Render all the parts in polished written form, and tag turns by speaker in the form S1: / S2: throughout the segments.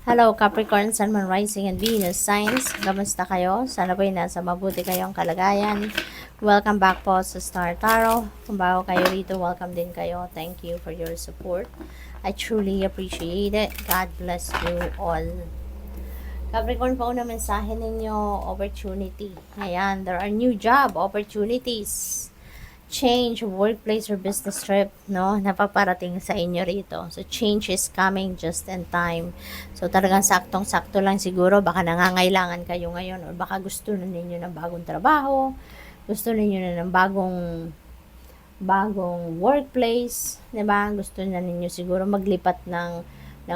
S1: Hello Capricorn, Sun, Moon, Rising, and Venus signs. Kamusta kayo? Sana po'y nasa mabuti kayong kalagayan. Welcome back po sa Star Tarot. Kung bago kayo rito, welcome din kayo. Thank you for your support. I truly appreciate it. God bless you all. Capricorn, po na mensahe ninyo, opportunity. Ayan, there are new job opportunities, change, workplace or business trip, no, napaparating sa inyo rito. So, change is coming just in time. So, talagang saktong-sakto lang siguro. Baka nangangailangan kayo ngayon or baka gusto na ninyo ng bagong trabaho, gusto ninyo na ng bagong workplace, 'di ba? Gusto na ninyo siguro maglipat ng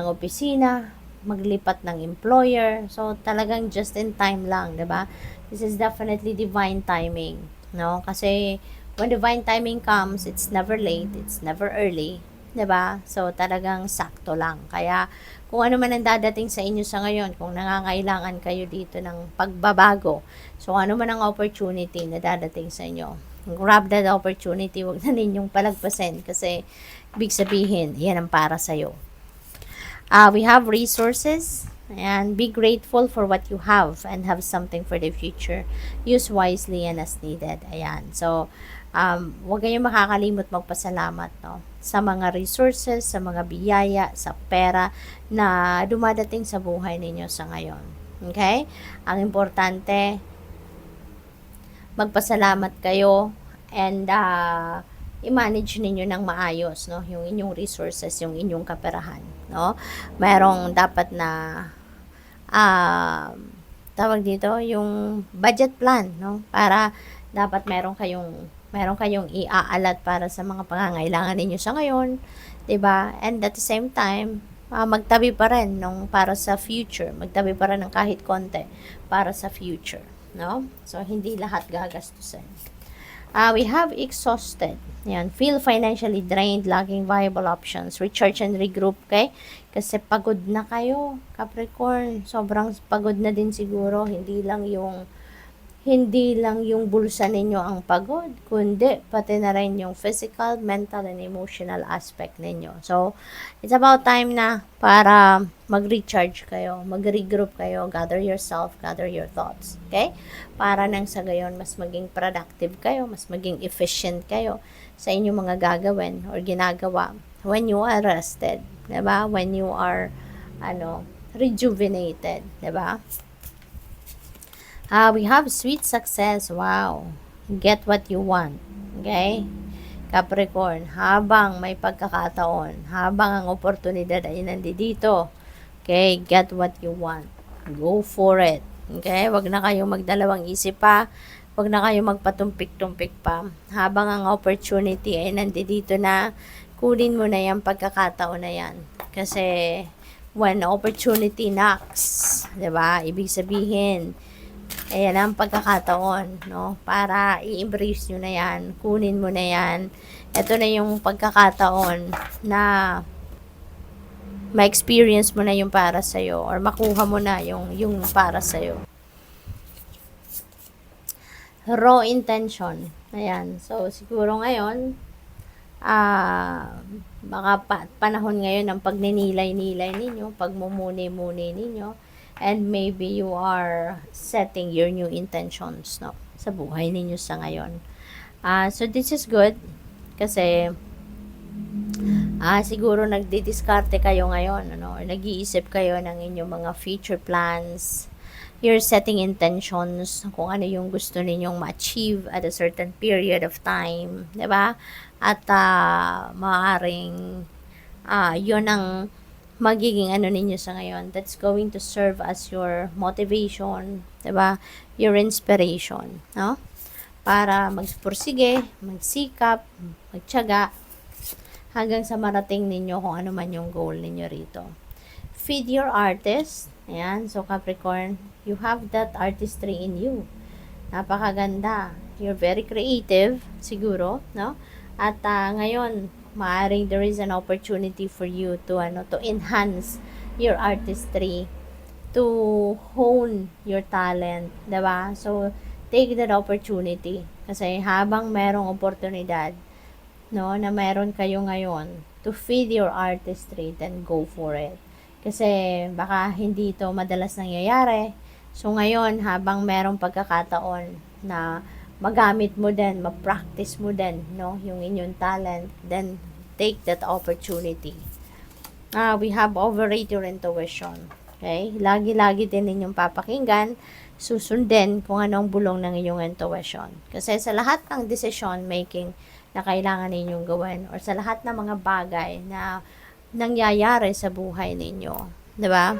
S1: opisina, maglipat ng employer. So, talagang just in time lang, 'di ba? This is definitely divine timing, no? Kasi when divine timing comes, it's never late, it's never early, 'di ba? So, talagang sakto lang. Kaya kung ano man ang dadating sa inyo sa ngayon, kung nangangailangan kayo dito ng pagbabago, so ano man ang opportunity na dadating sa inyo, grab that opportunity, wag na ninyong palagpasin kasi ibig sabihin, yan ang para sa'yo. We have resources and be grateful for what you have and have something for the future. Use wisely and as needed. Ayan. So, huwag kayong makakalimot magpasalamat, no? Sa mga resources, sa mga biyaya, sa pera na dumadating sa buhay ninyo sa ngayon. Okay? Ang importante, magpasalamat kayo and i-manage ninyo ng maayos, no, yung inyong resources, yung inyong kaperahan, no. Merong dapat na uh, tawag dito yung budget plan, no, para dapat meron kayong iaalat para sa mga pangangailangan ninyo sa ngayon, 'di ba? And at the same time, magtabi pa rin nung para sa future, magtabi pa rin ng kahit konti para sa future, no? So hindi lahat gagastusin. We have exhausted. Yan, feel financially drained, lacking viable options. Recharge and regroup, okay? Kasi pagod na kayo, Capricorn. Sobrang pagod na din siguro. Hindi lang yung bulsa ninyo ang pagod, kundi pati na rin yung physical, mental, and emotional aspect ninyo. So, it's about time na para mag-recharge kayo, mag-regroup kayo, gather yourself, gather your thoughts. Okay? Para nang sa gayon, mas maging productive kayo, mas maging efficient kayo sa inyong mga gagawin or ginagawa when you are rested. Diba? When you are, rejuvenated. Diba? We have sweet success. Wow. Get what you want. Okay? Capricorn, habang may pagkakataon, habang ang oportunidad ay nandito, okay, get what you want. Go for it. Okay? Wag na kayong magdalawang isip pa. Wag na kayong magpatumpik-tumpik pa. Habang ang opportunity ay nandito na, kunin mo na yung pagkakataon na yan. Kasi, when opportunity knocks, 'di ba? Ibig sabihin, ayan ang pagkakataon, no? Para i-embrace nyo na yan, kunin mo na yan. Ito na yung pagkakataon na ma-experience mo na yung para sa'yo or makuha mo na yung para sa'yo. Raw intention. Ayan. So, siguro ngayon, baka panahon ngayon ng pagninilay-nilay ninyo, pagmumuni-muni ninyo, and maybe you are setting your new intentions, no, sa buhay ninyo sa ngayon. So this is good kasi siguro nagdi-diskarte kayo ngayon, ano, or nag-iisip kayo ng inyong mga future plans. You're setting intentions kung ano yung gusto ninyong ma-achieve at a certain period of time, 'di ba? At maaaring yun ang magiging ano ninyo sa ngayon, that's going to serve as your motivation, 'di ba? Your inspiration, no? Para magpursige, magsikap, magtiyaga hanggang sa marating ninyo kung ano man yung goal ninyo rito. Feed your artist. Ayan, so Capricorn, you have that artistry in you. Napakaganda. You're very creative, siguro, no? At ngayon, maaring there is an opportunity for you to enhance your artistry, to hone your talent, 'di ba? So take that opportunity kasi habang merong oportunidad, no, na meron kayo ngayon to feed your artistry, then go for it. Kasi baka hindi ito madalas nangyayari. So ngayon, habang merong pagkakataon na magamit mo din, ma-practice mo din, no, yung inyong talent, then take that opportunity. We have overrate your intuition. Okay? Lagi-lagi din ninyong papakinggan, susundin kung anong bulong ng inyong intuition. Kasi sa lahat ng decision making na kailangan ninyong gawin or sa lahat ng mga bagay na nangyayari sa buhay ninyo, 'di ba?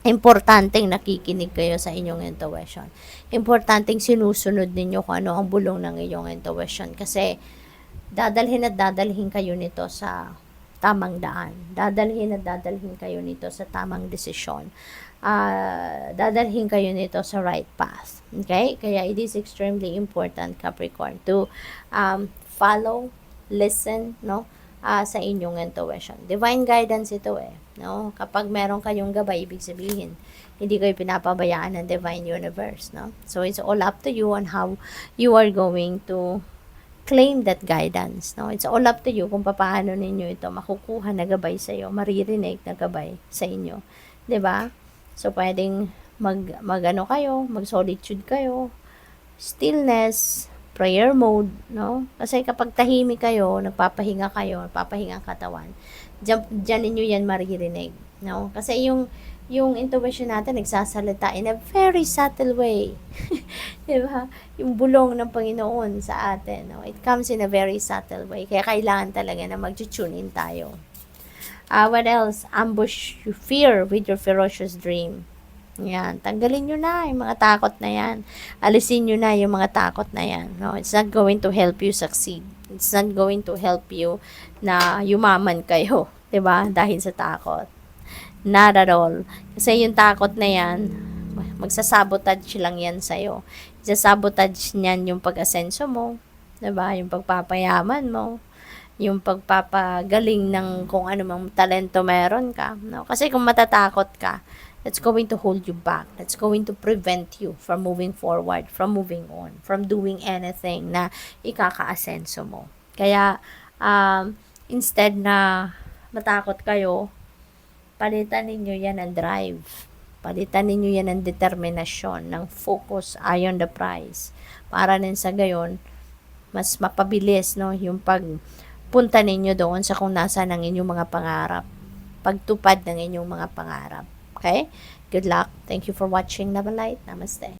S1: Importanteng nakikinig kayo sa inyong intuition. Importanteng sinusunod ninyo kung ano ang bulong ng inyong intuition kasi dadalhin at dadalhin kayo nito sa tamang daan. Dadalhin at dadalhin kayo nito sa tamang desisyon. Dadalhin kayo nito sa right path. Okay? Kaya it is extremely important, Capricorn, to follow, listen, no? Sa inyong intuition. Divine guidance ito no? Kapag meron kayong gabay, ibig sabihin, hindi kayo pinapabayaan ng divine universe, no? So, it's all up to you on how you are going to claim that guidance, no? It's all up to you kung paano ninyo ito makukuha na gabay sa iyo, maririnig na gabay sa inyo. 'Di ba? So, pwedeng mag-ano kayo, mag-solitude kayo, stillness, prayer mode, no? Kasi kapag tahimik kayo, nagpapahinga ang katawan, dyan ninyo yan maririnig, no? Kasi yung intuition natin nagsasalita in a very subtle way. Diba? Yung bulong ng Panginoon sa atin, no? It comes in a very subtle way. Kaya kailangan talaga na mag-tune in tayo. What else? Ambush your fear with your ferocious dream. Yan, tanggalin nyo na yung mga takot na yan. Alisin nyo na yung mga takot na yan. No, it's not going to help you succeed. It's not going to help you na yumaman kayo, 'di ba? Dahil sa takot. Not at all. Kasi yung takot na yan, magsasabotage lang yan sa'yo. Isasabotage niyan yung pag-asenso mo, 'di ba? Yung pagpapayaman mo, yung pagpapagaling ng kung ano mang talento meron ka, no? Kasi kung matatakot ka, that's going to hold you back. That's going to prevent you from moving forward, from moving on, from doing anything na ikaka-asenso mo. Kaya, instead na matakot kayo, palitan ninyo yan ng drive. Palitan ninyo yan ng determinasyon, ng focus, eye on the prize. Para rin sa gayon, mas mapabilis, no, yung pagpunta ninyo doon sa kung nasa ng inyong mga pangarap. Pagtupad ng inyong mga pangarap. Okay? Good luck. Thank you for watching Love and Light. Namaste.